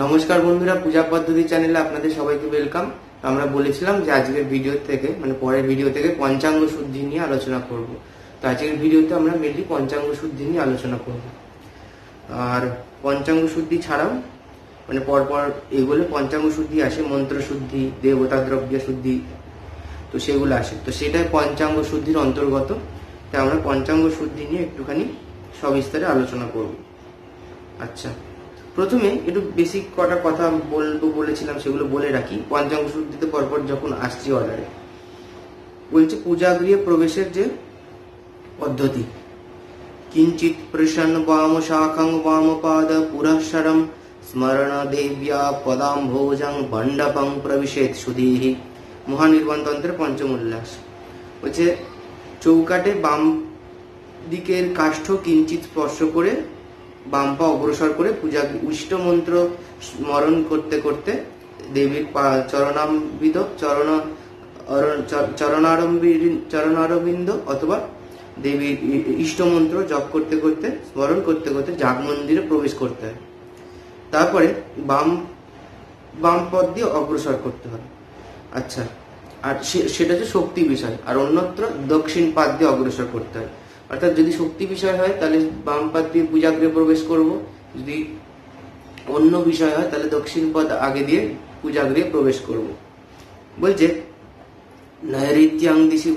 নমস্কার বন্ধুরা, পূজা পদ্ধতি চ্যানেলে আপনাদের সবাইকে ওয়েলকাম। আমরা বলেছিলাম যে আজকের ভিডিও থেকে পরের ভিডিও থেকে পঞ্চাঙ্গ শুদ্ধি নিয়ে আলোচনা করব। তো আজকের ভিডিওতে আমরা মেনলি পঞ্চাঙ্গ শুদ্ধি নিয়ে আলোচনা করব। আর পঞ্চাঙ্গ শুদ্ধি ছাড়াও পরপর এগুলো পঞ্চাঙ্গ শুদ্ধি আসে, মন্ত্র শুদ্ধি, দেবতা দ্রব্য শুদ্ধি, তো সেগুলো আসে। তো সেটাই পঞ্চাঙ্গ শুদ্ধির অন্তর্গত। তাই আমরা পঞ্চাঙ্গ শুদ্ধি নিয়ে একটুখানি সবিস্তারে আলোচনা করব। আচ্ছা, প্রথমে একটু বেসিক কটা কথা বলেছিলাম, সেগুলো বলে রাখি। পঞ্চাঙ্গ শুদ্ধিতে পরপর যখন আসছি অর্ডারে বলছে পূজাগৃহে প্রবেশের যে পদ্ধতি। কিঞ্চিত প্রসন্ন বাম শাখং বাম পাদ পুরঃসরম স্মরণ দেব্যা পদাম্ভোজং মণ্ডপং প্রবিশেত সুধীহি। মহানির্বাণ তন্ত্রের পঞ্চম উল্লাস বলছে চৌকাটে বাম দিকের কাষ্ঠ কিঞ্চিত স্পর্শ করে বাম পা অগ্রসর করে পূজা উষ্ট মন্ত্র স্মরণ করতে করতে দেবীর চরণারবিন্দ অথবা দেবীর ইষ্ট মন্ত্র জপ করতে করতে স্মরণ করতে করতে জাগ মন্দিরে প্রবেশ করতে হয়। তারপরে বাম পদ দিয়ে অগ্রসর করতে হয়। আচ্ছা, আর সেটা হচ্ছে শক্তি বিষয়। আর অন্যত্র দক্ষিণ পাদ দিয়ে অগ্রসর করতে হয়। অর্থাৎ যদি শক্তি বিষয় হয় তাহলে বাম পাদ দিয়ে পূজাগৃহে প্রবেশ করব, যদি অন্য বিষয় হয় তাহলে দক্ষিণ পদ আগে দিয়ে পূজাগৃহে প্রবেশ করব। বলছে নৈঋত্যাং দিশি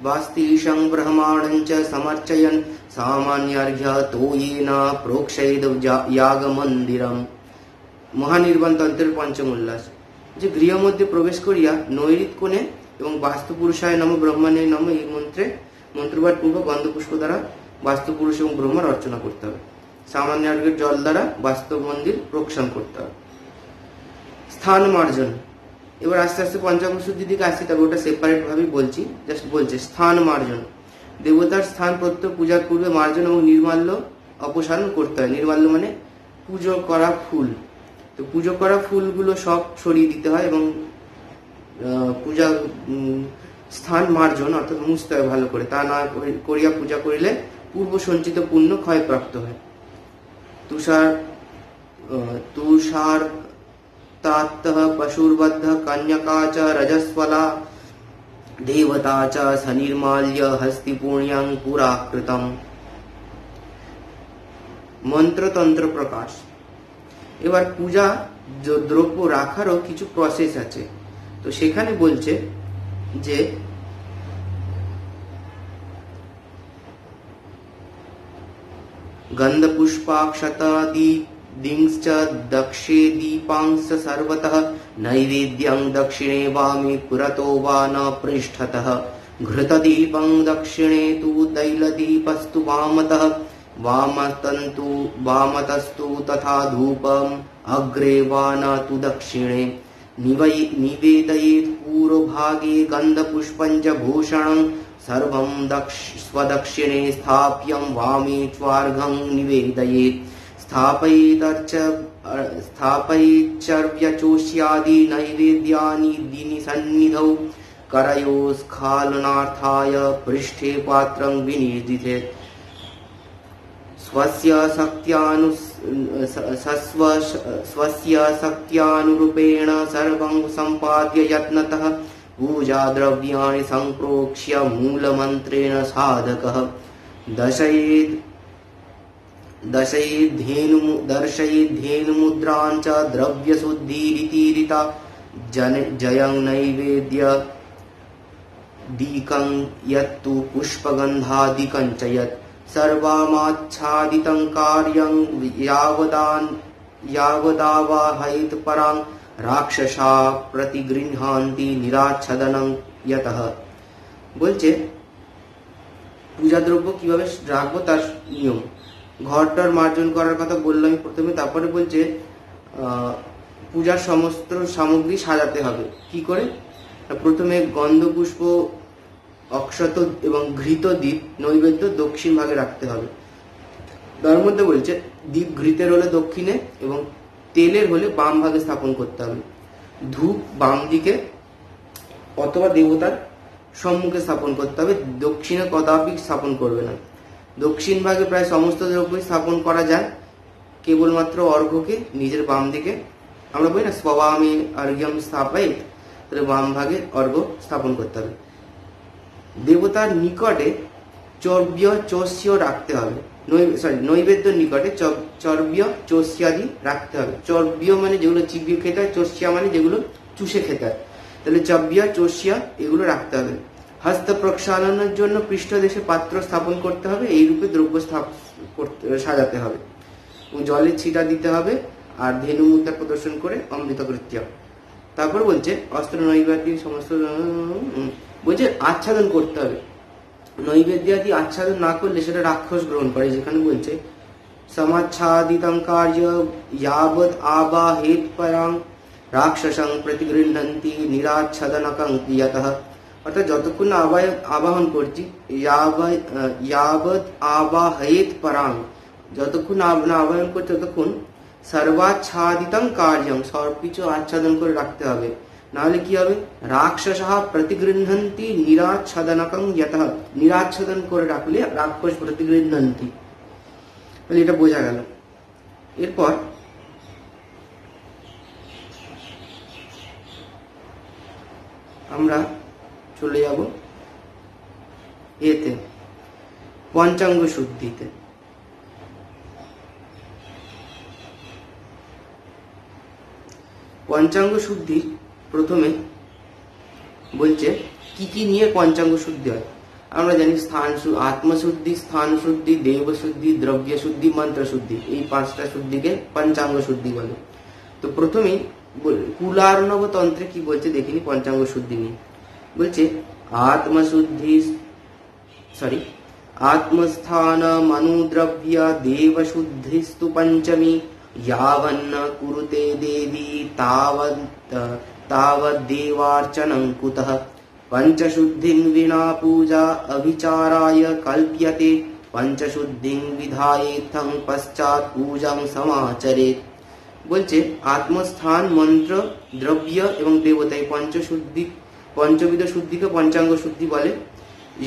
বাস্তিশং ব্রহ্মাণঞ্চ সমর্চয়ন সামান্যার্ঘ্য তোয়েনা প্रोक्षयेद याग মন্দিরম। মহানির্বাণ তন্ত্রের পঞ্চম উল্লাস যে গৃহ মধ্যে প্রবেশ করিয়া নৈঋত কোণে এবং বাস্তু পুরুষায় নম ব্রহ্মণে নম এই মন্ত্রপাঠ পূর্বক গন্ধপুষ্প দ্বারা বাস্তু পুরুষ এবং ব্রহ্মার অর্চনা করতে হবে। সামান্য অর্ঘ্যের জল দ্বারা বাস্তব মন্দির প্রক্ষালন করতে হবে। স্থান মার্জন, এবার আস্তে আস্তে পঞ্চাঙ্গ শুদ্ধির দিকে আসছি, তবে ওটা সেপারেট ভাবেই বলছি। জাস্ট বলছে স্থান মার্জন, দেবতার স্থান প্রত্যেক পূজার পূর্বে মার্জন এবং নির্মাল্য অপসারণ করতে হয়। নির্মাল্য মানে পুজো করা ফুল। তো পুজো করা ফুলগুলো সব সরিয়ে দিতে হয় এবং পূজা স্থান মার্জন অর্থাৎ মুছতে হয় ভালো করে। তা না করিয়া পূজা করিলে পূর্ব সঞ্চিত পুণ্য ক্ষয়প্রাপ্ত হয়। তুষার তাত্তঃ পশুর্বদ্ধ কন্যকা চ রজস্বলা দেবতা চ সনির্মাল্য হস্তি পুণ্যং পুরাকৃতম। মন্ত্রতন্ত্র প্রকাশ, এবার পূজা দ্রব্য রাখারও কিছু প্রসেস আছে। তো সেখানে বলছে যে গন্ধ পুষ্পাক্ষতাদি দিংশ্চ দক্ষে দীপাংশ সর্বতঃ নৈবেদ্যং দক্ষিণে বামে পুরতো বা ন পৃষ্ঠতঃ ঘৃতদীপং দক্ষিণে তু তৈলদীপস্তু বামতঃ वामतस्तु तथा धूपम अग्रे वा न तु दक्षिणे निवेदयेत् पूर्वभागे गन्धपुष्पञ्च भूषणं सर्वं स्वदक्षिणे स्थाप्यं वामे च्वार्घं निवेदयेत् स्थापयेच्चर्व्यचोष्यादि नैवेद्यानि दिनि सन्निधौ करयोस्खालनार्थाय पृष्ठे पात्रं विनिर्दिशेत् स्वस्य शक्त्यानुरूपेण सर्वं सम्पाद्य यत्नतः पूजा द्रव्याणि संप्रोक्ष्य मूलमन्त्रेण साधकः दर्शयेद्धेनुमुद्रां च द्रव्यशुद्धिरितीरिता जयं नैवेद्य दीकं यत्तु पुष्पगन्धादिकं च यत् सर्वमाच्छादितं कार्यं यावदावाहयेत् परां राक्षसा प्रतिगृह्णान्ति निराच्छदनं यतः। বলছে পূজা দ্রব্য কিভাবে রাখবো তার নিয়ম। ঘরটার মার্জন করার কথা বললাম প্রথমে, তারপরে বলছে পূজার সমস্ত সামগ্রী সাজাতে হবে। কি করে? প্রথমে গন্ধপুষ্প, অক্ষত এবং ঘৃত দ্বীপ নৈবেদ্য দক্ষিণ ভাগে রাখতে হবে। তার মধ্যে বলছে দ্বীপ ঘৃতের হলে দক্ষিণে এবং তেলের হলে বাম ভাগে স্থাপন করতে হবে। ধূপ বাম দিকে অথবা দেবতার সম্মুখে স্থাপন করতে হবে, দক্ষিণে কদাপি স্থাপন করবে না। দক্ষিণ ভাগে প্রায় সমস্ত দ্রব্য স্থাপন করা যায়, কেবলমাত্র অর্ঘ্যকে নিজের বাম দিকে আমরা বলি না স্ববামে অর্ঘ্যম স্থাপয়িত, তাহলে বাম ভাগে অর্ঘ্য স্থাপন করতে হবে। দেবতার নিকটে চর্ব্য চোষ্য রাখতে হবে, নৈবেদ্য নিকটে চর্ব্য চোষ্যাদি রাখতে হবে। চর্ব্য মানে যেগুলো চিবিয়ে খেতে হয়, চোষ্যা মানে যেগুলো চুষে খেতে হয়, তাহলে চর্ব্য চোষ্যা এগুলো রাখতে হবে। হস্ত প্রক্ষালনের জন্য পৃষ্ঠদেশে পাত্র স্থাপন করতে হবে, এই রূপে দ্রব্য সাজাতে হবে, জলের ছিটা দিতে হবে, আর ধেনু মুদ্রা প্রদর্শন করে অমৃত কৃত্য। তারপর বলছে অস্ত্র নৈবেদ্য সমস্ত বলছে আচ্ছাদন করতে হবে। নৈবেদ্যাদি আচ্ছাদন না করলে সেটা রাক্ষস গ্রহণ করে, যেখানে বলছে সমাচ্ছাদিতং কার্য ইয়াবৎ আবাহেত পরাং রাক্ষসং প্রতিগৃহন্তি নিরাচ্ছাদনকং ইয়তঃ, অর্থাৎ যতক্ষণ আবাহন করছি, ইয়াবৎ আবাহেত পরাং, যতক্ষণ না আবাহন করছি ততক্ষণ সর্বাচ্ছাদিতং কার্যং, সবকিছু আচ্ছাদন করে রাখতে হবে, নাহলে কি হবে, রাক্ষসঃ প্রতিগৃহন্তি নিরাচ্ছাদনকং ইয়তঃ, নিরাচ্ছাদন করে রাখলে রাক্ষস প্রতিগৃহন্তি, তাহলে এটা বোঝা গেল। এরপর আমরা চলে যাব এতে পঞ্চাঙ্গ শুদ্ধিতে। পঞ্চাঙ্গ শুদ্ধি প্রথমে বলছে কি কি নিয়ে পঞ্চাঙ্গ শুদ্ধি হয়। আমরা জানি আত্মশুদ্ধি, স্থান শুদ্ধি, দেব শুদ্ধি, দ্রব্য শুদ্ধি, মন্ত্র শুদ্ধি, এই পাঁচটা শুদ্ধিকে পঞ্চাঙ্গ শুদ্ধি বলে। তো প্রথমেই কুলার্ণব তন্ত্রে কি বলছে দেখিনি পঞ্চাঙ্গ শুদ্ধি নিয়ে। বলছে আত্মস্থান মনুদ্রব্য দেব শুদ্ধিস্তু পঞ্চমী यावन्न कुरुते देवी तावद्देवार्चनं कुतः पंचशुद्धिं विना पूजा अभिचाराय कल्प्यते पंचशुद्धिं विधायेत्थं पश्चात् पूजां समाचरेत्। বলছে আত্মস্থান, মন্ত্র, দ্রব্য এবং দেবতা, এই পঞ্চবিধ শুদ্ধিকে পঞ্চাঙ্গ শুদ্ধি বলে।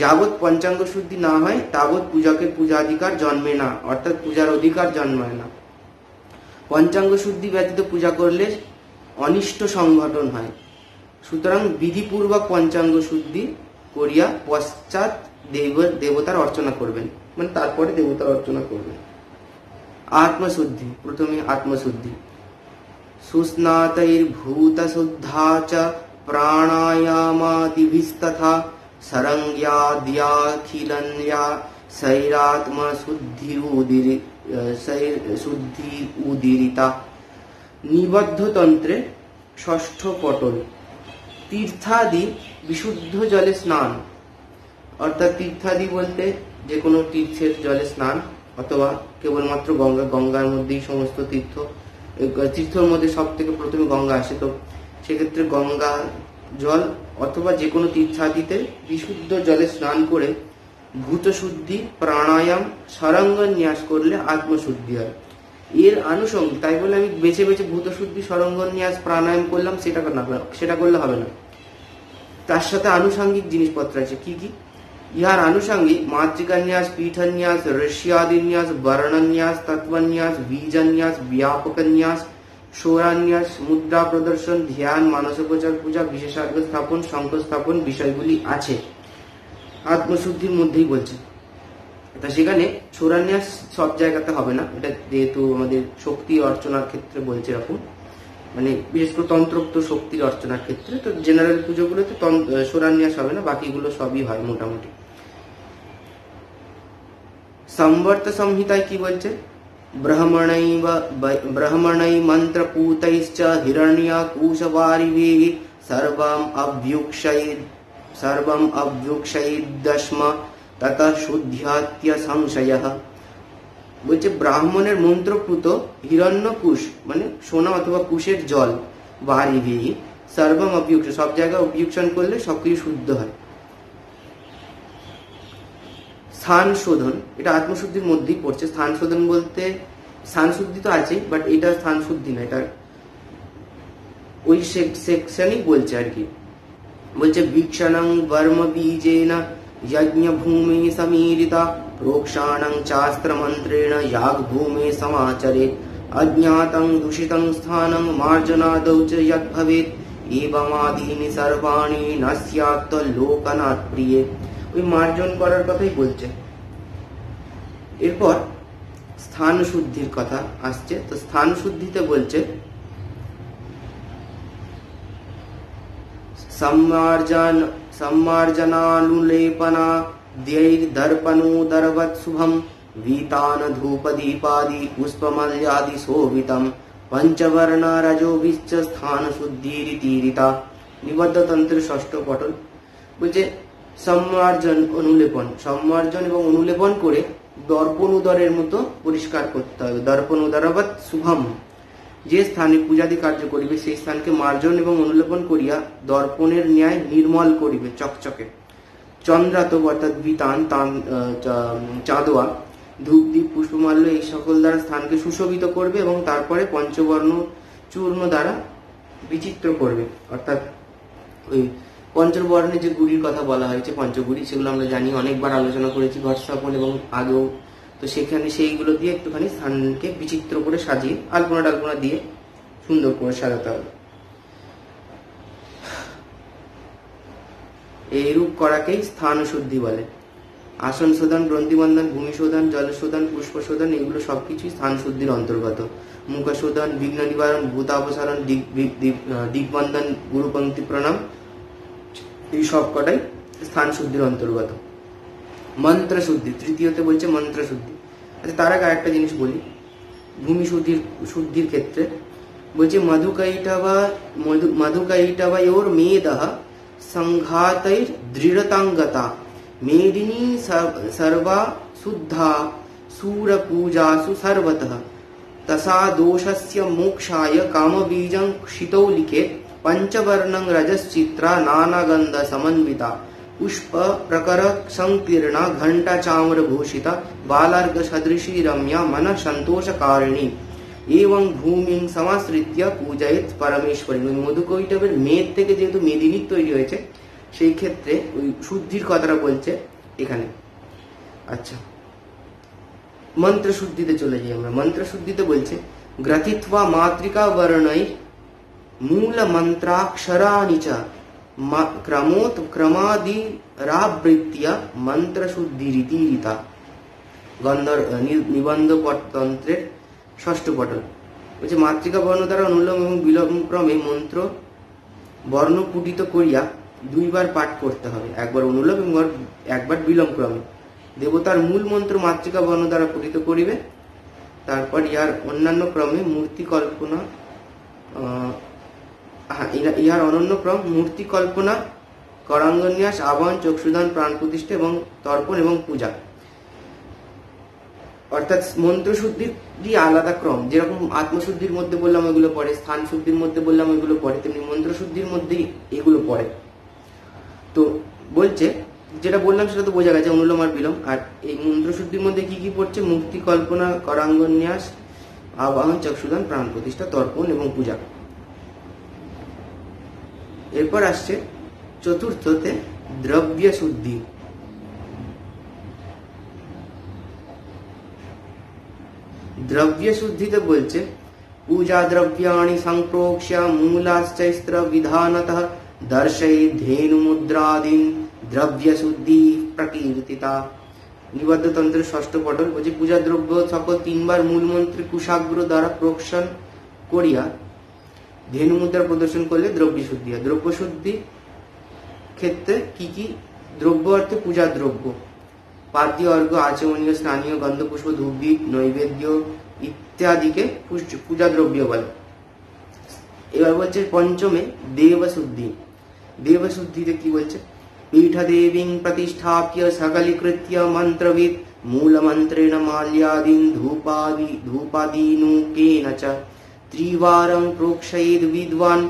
যাবৎ পঞ্চাঙ্গ শুদ্ধি না হয় তাবৎ পূজাকে পূজাধিকার জন্মে না, অর্থাৎ পূজার অধিকার জন্মায় না। পঞ্চাঙ্গ শুদ্ধি ব্যতীত পূজা করলে অনিষ্ট সংঘটন হয়, সুতরাং বিধিপূর্বক পঞ্চাঙ্গ শুদ্ধি করিয়া পশ্চাৎ দেবতার অর্চনা করবেন, মানে তারপরে দেবতার অর্চনা করবেন। আত্মশুদ্ধি, প্রথমে আত্মশুদ্ধি। সুস্নাতৈর্ভূত শুদ্ধা চ প্রাণায়ামাদিভিস্তথা সরঙ্গ্যাদ্যাখিলন্যা সৈরাত্মা শুদ্ধি উদীরিতা। নিবদ্ধ তন্ত্রে ষষ্ঠ পটল। তীর্থাদি বিশুদ্ধ জলে স্নান, অর্থাৎ তীর্থাদি বলতে যে কোনো তীর্থের জলে স্নান, অথবা কেবলমাত্র গঙ্গার মধ্যেই সমস্ত তীর্থের মধ্যে সব থেকে প্রথমে গঙ্গা আসে, তো সেক্ষেত্রে গঙ্গা জল অথবা যে কোনো তীর্থাদিতে বিশুদ্ধ জলে স্নান করে ভূত শুদ্ধি, প্রাণায়াম, সারাঙ্গ ন্যাস করলে আত্মশুদ্ধি হয়। এর আনুষঙ্গিক, তাই বলে আমি বেছে বেছে ভূত শুদ্ধি, সারাঙ্গ ন্যাস, প্রাণায়াম করলাম সেটা করলে হবে না, তার সাথে আনুষঙ্গিক জিনিসপত্র আছে। কি কি? ইহার আনুষঙ্গিক মাতৃকান্যাস, পীঠন্যাস, ঋষ্যাদিন্যাস, বর্ণন্যাস, তত্ত্বন্যাস, বীজন্যাস, ব্যাপকন্যাস, সৌরান্যাস, মুদ্রা প্রদর্শন, ধ্যান, মানসোপচার পূজা, বিশেষার্ঘ স্থাপন, শঙ্খ স্থাপন বিষয়গুলি আছে আত্মশুদ্ধির মধ্যেই বলছে। তা সেখানে সৌরান্যাস সব জায়গাতে হবে না, এটা যেহেতু আমাদের শক্তি অর্চনার ক্ষেত্রে বলছে এরকম, মানে বিশেষ করে তন্ত্রোক্ত শক্তির অর্চনার ক্ষেত্রে, তো জেনারেল পুজোগুলোতে সৌরান্যাস হবে না, বাকিগুলো সবই হয় মোটামুটি। সংবর্ত সংহিতায় কি বলছে? ব্রহ্মণৈ মন্ত্রপূতৈশ্চ হিরণ্যকুশবারিভিঃ সর্বম অভ্যুক্ষৈর্দশ্ম ততঃ শুদ্ধ্যাত্য সংশয়ঃ। বলছে ব্রাহ্মণের মন্ত্রপুত হিরণ্যকুশ মানে সোনা অথবা কুশের জল, বারিভিঃ সর্বম অভ্যুক্ষ, সব জায়গায় অভ্যুক্ষণ করলে সবকিছু শুদ্ধ হয়। স্থান শোধন, এটা আত্মশুদ্ধির মধ্যেই পড়ছে। স্থান শোধন বলতে স্থান শুদ্ধি তো আছে, বাট এটা স্থান শুদ্ধি না, এটা ওই সেকশনই বলছে আর কি। বলছে বীক্ষণং বর্ম বীজেন যজ্ঞ ভূমি সমীরিতা রোক্ষাণং চাস্ত্র মন্ত্রেণ याग भूमि समाचरे अज्ञातं दूषितं स्थानं मार्जनादौ च यद् भवेत् एवमादीनि सर्वाणि न स्यात् लोकनाथ प्रिये। ওই মার্জন করার কথাই বলছে। এরপর স্থান শুদ্ধির কথা আসছে। তো স্থান শুদ্ধিতে বলছে सम्मार्जनानुलेपना द्यैर्दर्पणोदरवत् शुभम् वीतान धूप दीपादि पुष्पमल्यादि शोभितम् पंचवर्ण रजोभिश्च स्थान शुद्धिरीतिरिता। নিবদ্ধ তন্ত্রের ষষ্ঠ পটল বলছে সম্মার্জন অনুলেপন, সম্মার্জন এবং অনুলেপন করে দর্পণ উদরের মতো পরিষ্কার করতে হবে। দর্পণ উদরবৎ শুভম, যে স্থানে পূজাদি কার্য করিবে সেই স্থানকে মার্জন এবং অনুলেপন করিয়া দর্পণের ন্যায় নির্মল করিবে, চকচকে। চন্দ্রাতব অর্থাৎ বিতান, চাঁদোয়া, ধূপ দ্বীপ পুষ্পমাল্য এই সকল দ্বারা স্থানকে সুশোভিত করবে এবং তারপরে পঞ্চবর্ণ চূর্ণ দ্বারা বিচিত্র করবে। অর্থাৎ ওই পঞ্চবর্ণে যে গুড়ির কথা বলা হয়েছে, পঞ্চগুড়ি, সেগুলো আমরা জানি, অনেকবার আলোচনা করেছি ঘট স্থাপন এবং আগেও। তো সেখানে সেইগুলো দিয়ে একটুখানি স্থানকে বিচিত্র করে সাজিয়ে আলপনা টালপনা দিয়ে সুন্দর করে সাজাতে হবে। এইরূপ করাকেই স্থান শুদ্ধি বলে। আসন শোধন, গ্রন্থিবন্ধন, ভূমি শোধন, জল শোধন, পুষ্প শোধন, এগুলো সবকিছুই স্থান শুদ্ধির অন্তর্গত। মুখ শোধন, বিঘ্ন নিবারণ, ভূতাপসারণ, দিগ্বন্ধন, গুরুপঙ্ক্তি প্রণাম, এই সব কটাই স্থান শুদ্ধির অন্তর্গত। মন্ত্র শুদ্ধি, তৃতীয়তে বলছে মন্ত্র শুদ্ধি। আচ্ছা, তার আগে আরেকটা জিনিস বলি। ভূমি শুদ্ধির ক্ষেত্রে বলছে মধুকৈটবয়োর মেদঃ সংঘাতৈর দৃঢ়তাঙ্গতা মেদিনী সর্বা শুদ্ধা सूरपूजासु सर्वतः तसा दोषस्य मोक्षाय कामबीजं क्षितौलिके पंचवर्णं रजश्चित्रा नानागन्ध समन्विता पुष्प प्रकर संकीर्णा घंटा चाम्र भूषिता बालार्घ सदृशी रम्या मन संतोषकारिणी एवं भूमिं समाश्रित्य पूजयेत परमेश्वरी। মধুকৈটবের মেদ থেকে যেহেতু মেদিনী তৈরি হয়েছে সেই ক্ষেত্রে ওই শুদ্ধির কথাটা বলছে এখানে। আচ্ছা, मंत्र शुद्धिते चले जाइए আমরা। मंत्र शुद्धिते বলছে গ্রথিত্বা মাতৃকা বর্ণৈ মূল মন্ত্রাক্ষরাণি চ ক্রমোত ক্রমাদি রাবৃত্য मंत्र শুদ্ধিরিতিরিতা। নিবন্ধ তন্ত্রের ষষ্ঠ পটল বলছে মাতৃকা বর্ণ দ্বারা অনুলোম এবং বিলোম ক্রমে মন্ত্র বর্ণ পুটিত করিয়া দুইবার পাঠ করতে হবে, একবার অনুলোম এবং একবার বিলোম ক্রমে। দেবতার মূল মন্ত্র মাতৃকা বর্ণ দ্বারা পঠিত করিবে, তারপর ইহার অন্যান্য ক্রমে মূর্তি কল্পনা, ইহার অনন্য ক্রম মূর্তি কল্পনা, করাঙ্গন্যাস, আবাহন, চক্ষুদান, প্রাণ প্রতিষ্ঠা এবং তর্পণ এবং পূজা। অর্থাৎ মন্ত্র শুদ্ধির আলাদা ক্রম, যেরকম আত্মশুদ্ধির মধ্যে বললাম এগুলো পড়ে, স্থান শুদ্ধির মধ্যে বললাম এগুলো পড়ে, তেমনি মন্ত্র শুদ্ধির মধ্যেই এগুলো পড়ে। তো বলছে যেটা বললাম সেটা তো বোঝা গেছে, অনুলোম আর বিলোম। আর এই মন্ত্র শুদ্ধির মধ্যে কি কি পড়ছে? মূর্তি কল্পনা, করাঙ্গন্যাস, আবাহন, চক্ষুদান, প্রাণ প্রতিষ্ঠা, তর্পণ এবং পূজা। এরপর আসছে চতুর্থতে দ্রব্য শুদ্ধি। দ্রব্য শুদ্ধিতে বলছে পূজা দ্রব্যাণি সংপ্রোক্ষ্য মূলাশ্চৈস্ত্র বিধানতঃ দর্শয়ে ধেনু মুদ্রাদিন দ্রব্য শুদ্ধি প্রকীর্তিতা। নিবদ্ধ তন্ত্রের ষষ্ঠ পটল বলছে পূজা দ্রব্য সকল তিনবার মূল মন্ত্রে কুশাগ্র দ্বারা প্রোক্ষণ করিয়া ধেনু মুদ্রা প্রদর্শন করলে দ্রব্য শুদ্ধি হয়। দ্রব্য শুদ্ধি ক্ষেত্রে কি কি দ্রব্য? অর্থে পূজা দ্রব্য, পাদ্য, অর্ঘ্য, আচমনীয়, স্নানীয়, গন্ধপুষ্প, ধূপদীপ, নৈবেদ্য ইত্যাদিকে পূজা দ্রব্য বলে। এবার বলছে পঞ্চমে দেব শুদ্ধি। দেব শুদ্ধিতে কি বলছে? पीठदेवीं प्रतिष्ठाप्य सकलीकृत्य मंत्रविद मूलमंत्रेण माल्यादीन् धूपादीनूकेन च त्रिवारं प्रोक्षयेद् विद्वान्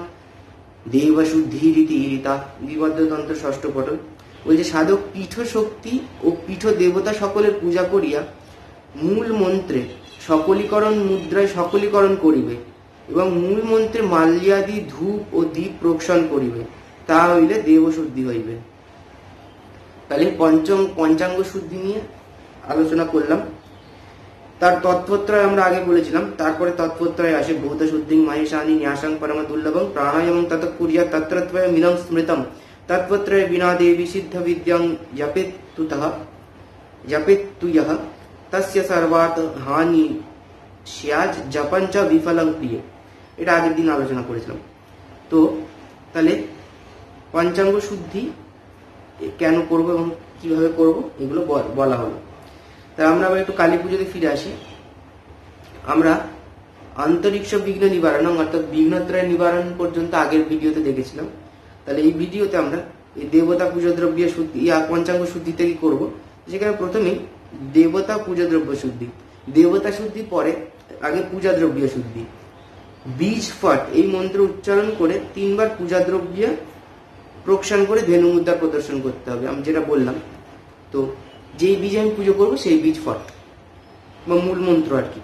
देवशुद्धिरितिरिता। বিবদ্ধ তন্ত্র ষষ্ঠ পটল বলছে সাধক পীঠ শক্তি ও পীঠ দেবতা সকলের পূজা করিয়া মূল মন্ত্রে সকলীকরণ মুদ্রায় সকলীকরণ করিবে এবং মূল মন্ত্রে মাল্যাদি ধূপ ও দীপ প্রোক্ষণ করিবে, তা হইলে দেবশুদ্ধি হইবে। তাহলে পঞ্চাঙ্গ শুদ্ধি নিয়ে আলোচনা করলাম। তার তৎপত্রয় আমরা আগে বলেছিলাম। তারপরে তৎপত্রয় আসে ভূত শুদ্ধিং মহেশানি ন্যাসাং পরম দুর্লভং প্রাণায়ামং তত কুর্যাৎ তত্রত্বয় মিলং স্মৃতম তৎপত্রয় বিনা দেবী সিদ্ধ বিদ্যাং জপেত তু ইহ তস্য সর্বাত হানি স্যাজ জপঞ্চ বিফলং প্রিয়। এটা আগের দিন আলোচনা করেছিলাম। তো তাহলে পঞ্চাঙ্গ শুদ্ধি কেন করব এবং কিভাবে করব এগুলো বলা হলো। তাই আমরা আবার একটু কালী পুজোতে ফিরে আসি। আমরা আন্তরিক্ষ বিঘ্ন নিবারণ অর্থাৎ বিঘ্নত্রয় নিবারণ পর্যন্ত আগের ভিডিওতে দেখেছিলাম। তাহলে এই ভিডিওতে আমরা এই দেবতা পূজা দ্রব্য শুদ্ধি পঞ্চাঙ্গ শুদ্ধিতে কি করবো, যেখানে প্রথমেই দেবতা পূজা দ্রব্য শুদ্ধি, দেবতা শুদ্ধি পরে আগে পূজা দ্রব্য শুদ্ধি। বীজ ফট এই মন্ত্র উচ্চারণ করে 3 বার পূজা দ্রব্য প্রক্ষান করে ধেনু মুদ্রা প্রদর্শন করতে হবে, আমি যেটা বললাম। তো যেই বীজ আমি পুজো করবো সেই বীজ ফট বা মূল মন্ত্র আর কি।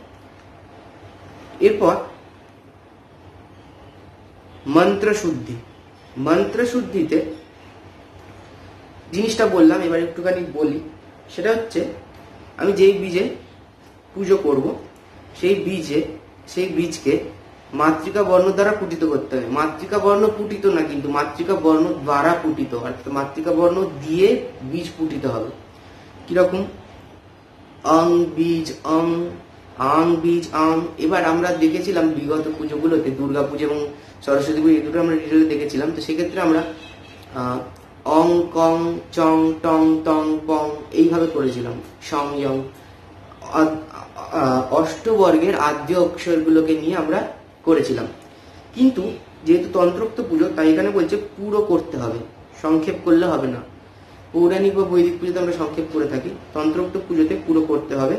এরপর মন্ত্র শুদ্ধি। মন্ত্র শুদ্ধিতে জিনিসটা বললাম, এবার একটুখানি বলি। সেটা হচ্ছে আমি যেই বীজে পুজো করব সেই বীজকে মাতৃকা বর্ণ দ্বারা পুটিত করতে হবে। মাতৃকা বর্ণ পুটিত না, কিন্তু মাতৃকা বর্ণ দ্বারা পুটিত, অর্থাৎ মাতৃকা বর্ণ দিয়ে বীজ পুটিত হবে। কিরকম? অং বীজ অং, আং বীজ আং। এবার আমরা দেখেছিলাম বিগত পুজোগুলোতে, দুর্গা পুজো এবং সরস্বতী পুজো, এই দুটো আমরা ডিটেলে দেখেছিলাম। তো সেক্ষেত্রে আমরা অং কং চং টং টং পং এইভাবে করেছিলাম। সং ইয়ং অষ্টবর্গের আদ্য অক্ষরগুলোকে নিয়ে আমরা করেছিলাম। কিন্তু যেহেতু তন্ত্রোক্ত পুজো, তাই এখানে বলছে পুরো করতে হবে, সংক্ষেপ করলে হবে না। পৌরাণিক বা বৈদিক পুজোতে আমরা সংক্ষেপ করে থাকি, তন্ত্রোক্ত পুজোতে পুরো করতে হবে,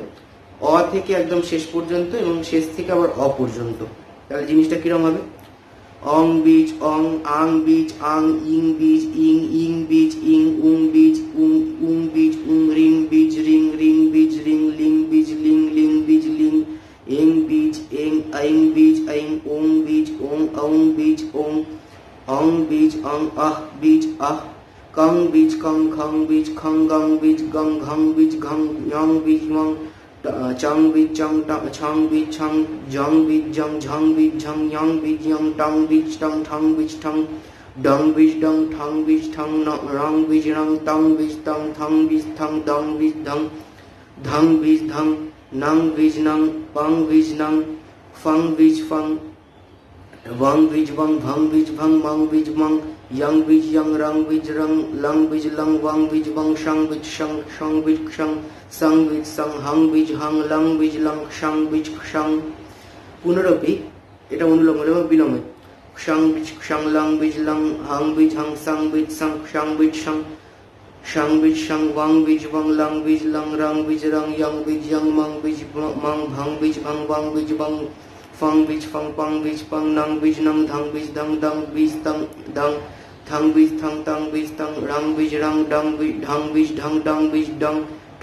অ থেকে একদম শেষ পর্যন্ত এবং শেষ থেকে আবার অ পর্যন্ত। তাহলে জিনিসটা কিরকম হবে? অং বীজ অং, আং বীজ আং, ইং বীজ ইং, ইং বীজ ইং, উং বীজ উং, উং বীজ উং, রিং বীজ রিং, রিং বীজ রিং, লিং বীজ লিং, লিং বীজ লিং, এং বীজ এং, আইং বীজ আইং, ওং বীজ ওং, অং বীজ ওং, অং বীজ অং, আহ বীজ আহ, কং বীজ কং, খং বীজ খং, গং বীজ গং, ঘং বীজ ঘং, ইয়ং বীজ মং, চং বীজ চং, ছং বীজ ছং, জং বীজ জং, ঝং বীজ ঝং, ইয়ং বীজ ইয়ং, টং বীজ টং, ঠং বীজ ঠং, ডং বীজ ডং, ঠং বীজ ঠং, রং বীজ রং, টং বীজ টং, থং বীজ থং, দং বীজ ধং, ধং বীজ ধং, নং বীজ নং, পং বীজ নং, ফং বীজ ফং, वং বীজ বং, ভং বীজ ভং, মং বীজ মং, यं বীজ यं, রং বীজ রং, লং বীজ লং, ওয়াং বীজ বং, শং বীজ শং, শং বীজ শং, সং বীজ সং, হং বীজ হং, লং বীজ লং, শং বীজ শং। পুনরপি এটা অনুলোম এবং বিলোমে। শং বীজ শং, লং বীজ লং, হং বীজ হং, সং বীজ সং, শং বীজ শং, শং বীজ শং, ওয়াং বীজ বং, লং বীজ লং, রং বীজ রং, यं বীজ यं, মং বীজ মং, ভং বীজ ভং, ওয়াং বীজ বং, ফং বীজ ফং, পং বীজ পং, নং বীজ নং, ধং বীজ ধং, দং বীজ দং দং, থং বীজ থং, তং বীজ তং, রং বীজ রং, ডং বীজ ঢং বীজ ঢং, ডং বীজ ডং,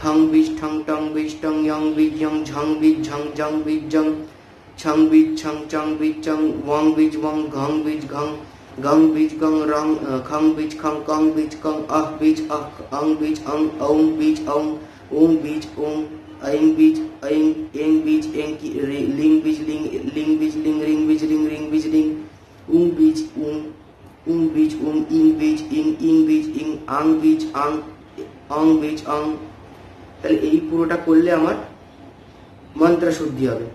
ঠং বীজ ঠং, টং বীজ টং, ইয়ং বীজ ইয়ং, ঝং বীজ ঝং, জং বীজ জং, ছং বীজ ছং, চং বীজ চং, ওয়াং বীজ ওয়াং, ঘং বীজ ঘং, গং বীজ গং, রং খং বীজ খং, কং বীজ কং, আহ বীজ আহ, অং বীজ অং, ঔং বীজ ঔং, ওং বীজ ওং, ऐं बीज ऐं, एं बीज एं, लिंग बीज लिंग, लिंग बीज लिंग, रिंग बीज रिंग, रिंग बीज रिंग, उंग बीज उंग, उंग बीज उंग, इंग बीज इंग, इंग बीज इंग, आंग बीज आंग, অং বীজ অং। তাহলে এই পুরোটা করলে আমার মন্ত্র শুদ্ধি হবে।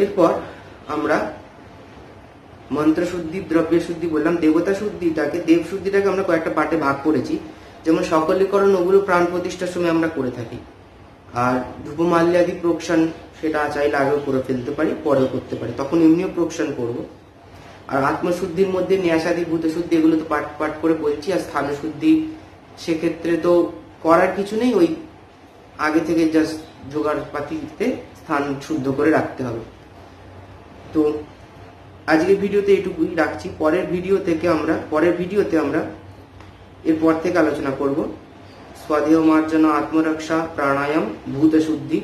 এরপর আমরা মন্ত্র শুদ্ধি, দ্রব্য শুদ্ধি বললাম। দেবতা শুদ্ধিটাকে, দেব শুদ্ধিটাকে আমরা কয়েকটা পার্টে ভাগ করেছি। যেমন সকলীকরণ, ওগুলো প্রাণ প্রতিষ্ঠার সময় আমরা করে থাকি। আর ধূপমাল্যাদি প্রোক্ষণ সেটা চাইলে আগেও করে ফেলতে পারি, পরেও করতে পারি, তখন এমনিও প্রোক্ষণ করব। আর আত্মশুদ্ধির মধ্যে ন্যাসাদি ভূতশুদ্ধি এগুলো তো পাট পাট করে বলছি। আর স্থান শুদ্ধি সেক্ষেত্রে তো করার কিছু নেই, ওই আগে থেকে জাস্ট জোগাড় পাতিতে স্থান শুদ্ধ করে রাখতে হবে। তো আজকের ভিডিওতে এটুকুই রাখছি। পরের ভিডিওতে আমরা এরপর থেকে আলোচনা করব স্বদেহ মার্জনা, আত্মরক্ষা, প্রাণায়াম, ভূত শুদ্ধি,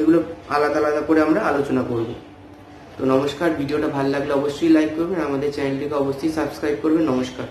এগুলো আলাদা আলাদা করে আমরা আলোচনা করব। তো নমস্কার। ভিডিওটা ভালো লাগলে অবশ্যই লাইক করবেন, আমাদের চ্যানেলটিকে অবশ্যই সাবস্ক্রাইব করবেন। নমস্কার।